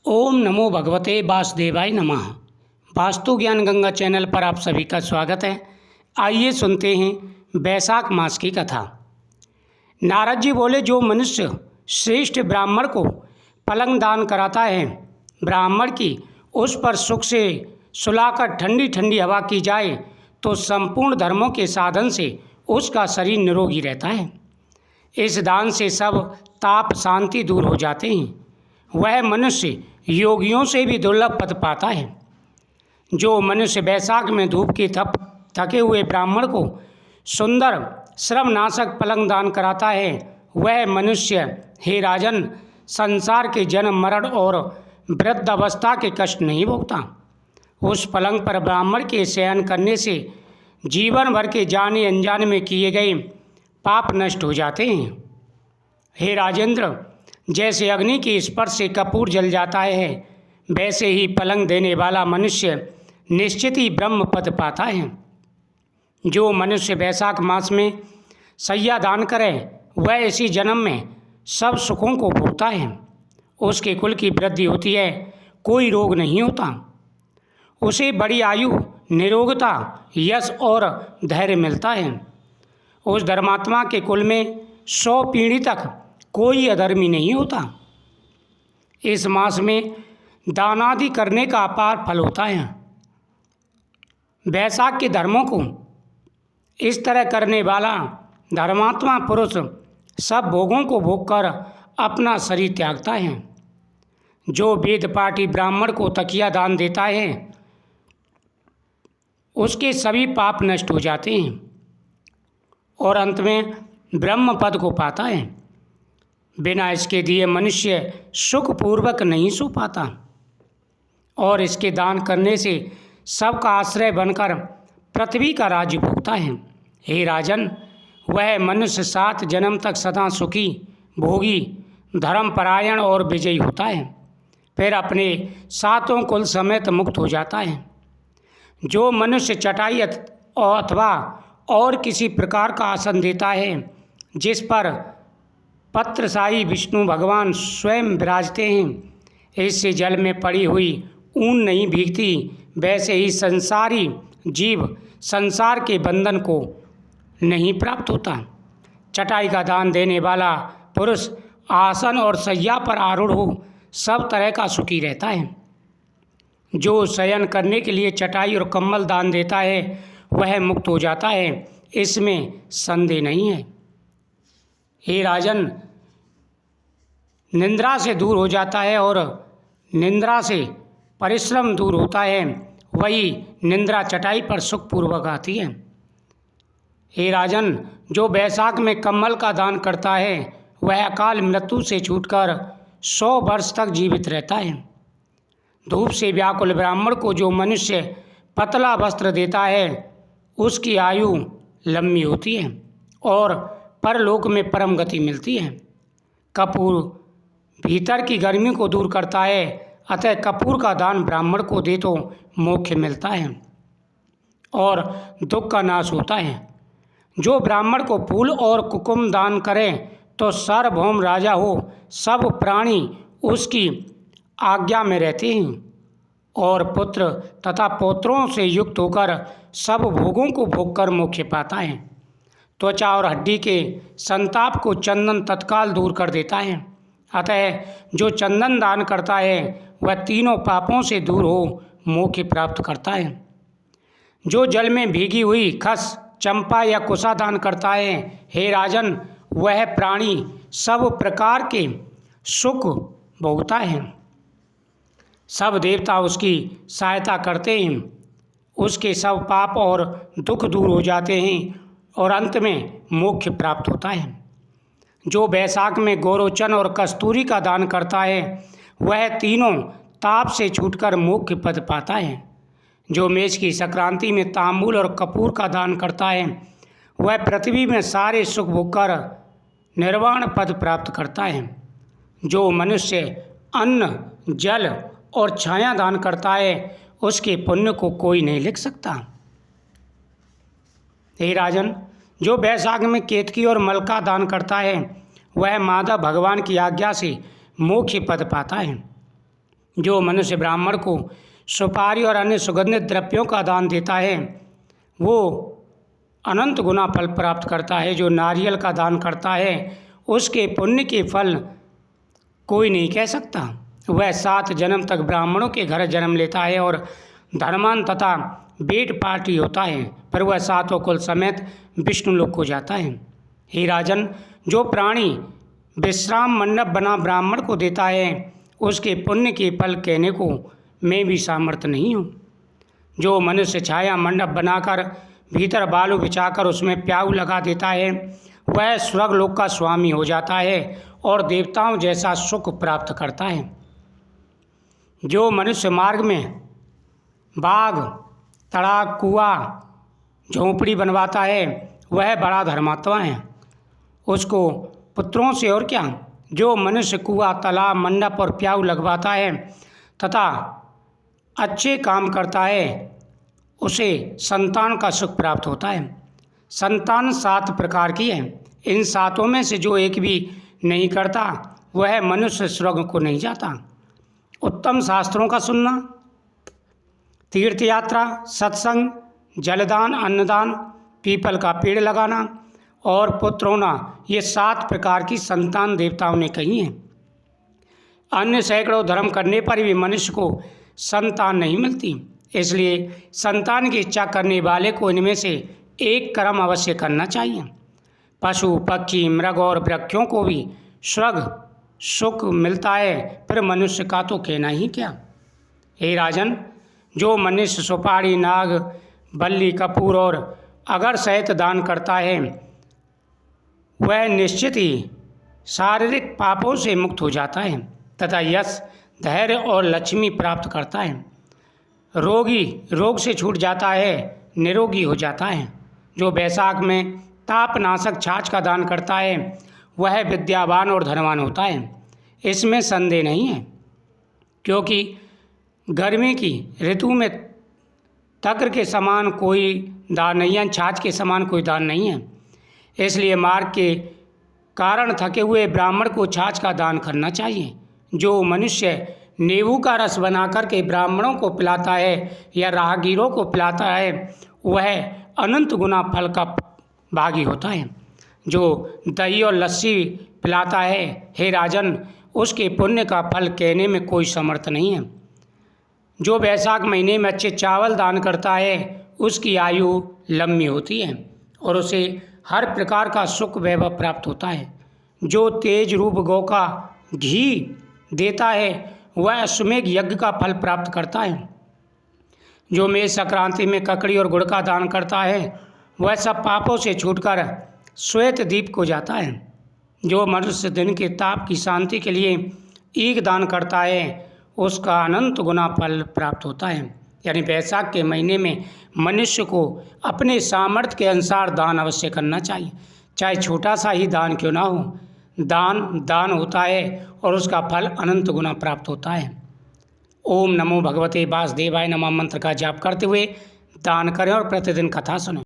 ओम नमो भगवते वासुदेवाय नमः। वास्तु ज्ञान गंगा चैनल पर आप सभी का स्वागत है। आइए सुनते हैं बैसाख मास की कथा। नारद जी बोले, जो मनुष्य श्रेष्ठ ब्राह्मण को पलंग दान कराता है, ब्राह्मण की उस पर सुख से सुलाकर ठंडी ठंडी हवा की जाए तो संपूर्ण धर्मों के साधन से उसका शरीर निरोगी रहता है। इस दान से सब ताप शांति दूर हो जाते हैं। वह मनुष्य योगियों से भी दुर्लभ पद पाता है। जो मनुष्य बैसाख में धूप के थके हुए ब्राह्मण को सुंदर श्रमनाशक पलंग दान कराता है, वह मनुष्य, हे राजन, संसार के जन्म मरण और वृद्धावस्था के कष्ट नहीं भोगता। उस पलंग पर ब्राह्मण के शयन करने से जीवन भर के जाने अनजाने में किए गए पाप नष्ट हो जाते हैं। हे राजेंद्र, जैसे अग्नि के स्पर्श से कपूर जल जाता है, वैसे ही पलंग देने वाला मनुष्य निश्चित ही ब्रह्म पद पाता है। जो मनुष्य बैसाख मास में शैया दान करे, वह इसी जन्म में सब सुखों को भोगता है। उसके कुल की वृद्धि होती है, कोई रोग नहीं होता। उसे बड़ी आयु, निरोगता, यश और धैर्य मिलता है। उस धर्मात्मा के कुल में 100 पीढ़ी तक कोई अधर्मी नहीं होता। इस मास में दानादि करने का अपार फल होता है। बैसाख के धर्मों को इस तरह करने वाला धर्मात्मा पुरुष सब भोगों को भोगकर अपना शरीर त्यागता है। जो वेद पाठी ब्राह्मण को तकिया दान देता है, उसके सभी पाप नष्ट हो जाते हैं और अंत में ब्रह्म पद को पाता है। बिना इसके दिए मनुष्य सुखपूर्वक नहीं सो पाता और इसके दान करने से सबका आश्रय बनकर पृथ्वी का राज्य भोगता है। हे राजन, वह मनुष्य 7 जन्म तक सदा सुखी, भोगी, धर्मपरायण और विजयी होता है। फिर अपने 7 कुल समेत मुक्त हो जाता है। जो मनुष्य चटाई अथवा और किसी प्रकार का आसन देता है, जिस पर पत्रशाही विष्णु भगवान स्वयं विराजते हैं, इससे जल में पड़ी हुई ऊन नहीं भीगती। वैसे ही संसारी जीव संसार के बंधन को नहीं प्राप्त होता। चटाई का दान देने वाला पुरुष आसन और शैया पर आरूढ़ हो सब तरह का सुखी रहता है। जो शयन करने के लिए चटाई और कंबल दान देता है, वह मुक्त हो जाता है, इसमें संदेह नहीं है। हे राजन, निंद्रा से दूर हो जाता है और निंद्रा से परिश्रम दूर होता है, वही निंद्रा चटाई पर सुखपूर्वक आती है। हे राजन, जो बैसाख में कम्बल का दान करता है, वह अकाल मृत्यु से छूटकर 100 वर्ष तक जीवित रहता है। धूप से व्याकुल ब्राह्मण को जो मनुष्य पतला वस्त्र देता है, उसकी आयु लंबी होती है और परलोक में परम गति मिलती है। कपूर भीतर की गर्मी को दूर करता है, अतः कपूर का दान ब्राह्मण को दे तो मोक्ष मिलता है और दुख का नाश होता है। जो ब्राह्मण को फूल और कुकुम दान करे तो सार्वभौम राजा हो सब प्राणी उसकी आज्ञा में रहते हैं और पुत्र तथा पौत्रों से युक्त होकर सब भोगों को भोगकर मोक्ष पाता है। त्वचा और हड्डी के संताप को चंदन तत्काल दूर कर देता है। अतः जो चंदन दान करता है, वह तीनों पापों से दूर हो मोक्ष प्राप्त करता है। जो जल में भीगी हुई खस, चंपा या कुसा दान करता है, हे राजन, वह प्राणी सब प्रकार के सुख भोगता है। सब देवता उसकी सहायता करते हैं, उसके सब पाप और दुख दूर हो जाते हैं और अंत में मोक्ष प्राप्त होता है। जो बैसाख में गोरोचन और कस्तूरी का दान करता है, वह तीनों ताप से छूटकर मोक्ष पद पाता है। जो मेष की संक्रांति में तांबूल और कपूर का दान करता है, वह पृथ्वी में सारे सुख भोगकर निर्वाण पद प्राप्त करता है। जो मनुष्य अन्न, जल और छाया दान करता है, उसके पुण्य को कोई नहीं लिख सकता। हे राजन, जो बैसाख में केतकी और मल का दान करता है, वह माधव भगवान की आज्ञा से मोक्ष पद पाता है। जो मनुष्य ब्राह्मण को सुपारी और अन्य सुगंधित द्रव्यों का दान देता है वो अनंत गुना फल प्राप्त करता है। जो नारियल का दान करता है उसके पुण्य के फल कोई नहीं कह सकता। वह 7 जन्म तक ब्राह्मणों के घर जन्म लेता है और धर्मान तथा बेट पार्टी होता है, पर वह 7 कुल समेत विष्णु लोक को जाता है। हे राजन, जो प्राणी विश्राम मंडप बना ब्राह्मण को देता है उसके पुण्य के फल कहने को मैं भी सामर्थ्य नहीं हूँ। जो मनुष्य छाया मंडप बनाकर भीतर बालू बिछाकर उसमें प्याऊ लगा देता है वह स्वर्गलोक का स्वामी हो जाता है और देवताओं जैसा सुख प्राप्त करता है। जो मनुष्य मार्ग में बाग, तड़ाग, कुआं, झोंपड़ी बनवाता है वह बड़ा धर्मात्मा है, उसको पुत्रों से और क्या। जो मनुष्य कुआं, तालाब, मंडप और प्याऊ लगवाता है तथा अच्छे काम करता है उसे संतान का सुख प्राप्त होता है। संतान 7 प्रकार की है, इन 7 में से जो एक भी नहीं करता वह मनुष्य स्वर्ग को नहीं जाता। उत्तम शास्त्रों का सुनना, तीर्थ यात्रा, सत्संग, जलदान, अन्नदान, पीपल का पेड़ लगाना और पुत्र होना, ये 7 प्रकार की संतान देवताओं ने कही हैं। अन्य सैकड़ों धर्म करने पर भी मनुष्य को संतान नहीं मिलती, इसलिए संतान की इच्छा करने वाले को इनमें से एक कर्म अवश्य करना चाहिए। पशु, पक्षी, मृग और वृक्षों को भी स्वर्ग सुख मिलता है, फिर मनुष्य का तो कहना ही क्या। हे राजन, जो मनुष्य सुपारी, नाग, बल्ली, कपूर और अगर सहित दान करता है वह निश्चित ही शारीरिक पापों से मुक्त हो जाता है तथा यश, धैर्य और लक्ष्मी प्राप्त करता है। रोगी रोग से छूट जाता है, निरोगी हो जाता है। जो बैसाख में तापनाशक छाछ का दान करता है वह विद्यावान और धनवान होता है, इसमें संदेह नहीं है, क्योंकि गर्मी की ऋतु में तक्र के समान कोई दान नहीं है, छाछ के समान कोई दान नहीं है। इसलिए मार्ग के कारण थके हुए ब्राह्मण को छाछ का दान करना चाहिए। जो मनुष्य नींबू का रस बनाकर के ब्राह्मणों को पिलाता है या राहगीरों को पिलाता है वह अनंत गुना फल का भागी होता है। जो दही और लस्सी पिलाता है, हे राजन, उसके पुण्य का फल कहने में कोई समर्थ नहीं है। जो बैसाख महीने में अच्छे चावल दान करता है उसकी आयु लंबी होती है और उसे हर प्रकार का सुख वैभव प्राप्त होता है। जो तेज रूप गौ का घी देता है वह अश्वमेघ यज्ञ का फल प्राप्त करता है। जो मेष संक्रांति में ककड़ी और गुड़ का दान करता है वह सब पापों से छूटकर श्वेत दीप को जाता है। जो मनुष्य दिन के ताप की शांति के लिए ईख दान करता है उसका अनंत गुना फल प्राप्त होता है। यानी बैसाख के महीने में मनुष्य को अपने सामर्थ्य के अनुसार दान अवश्य करना चाहिए, चाहे छोटा सा ही दान क्यों ना हो। दान होता है और उसका फल अनंत गुना प्राप्त होता है। ओम नमो भगवते वासुदेवाय नमः मंत्र का जाप करते हुए दान करें और प्रतिदिन कथा सुनें।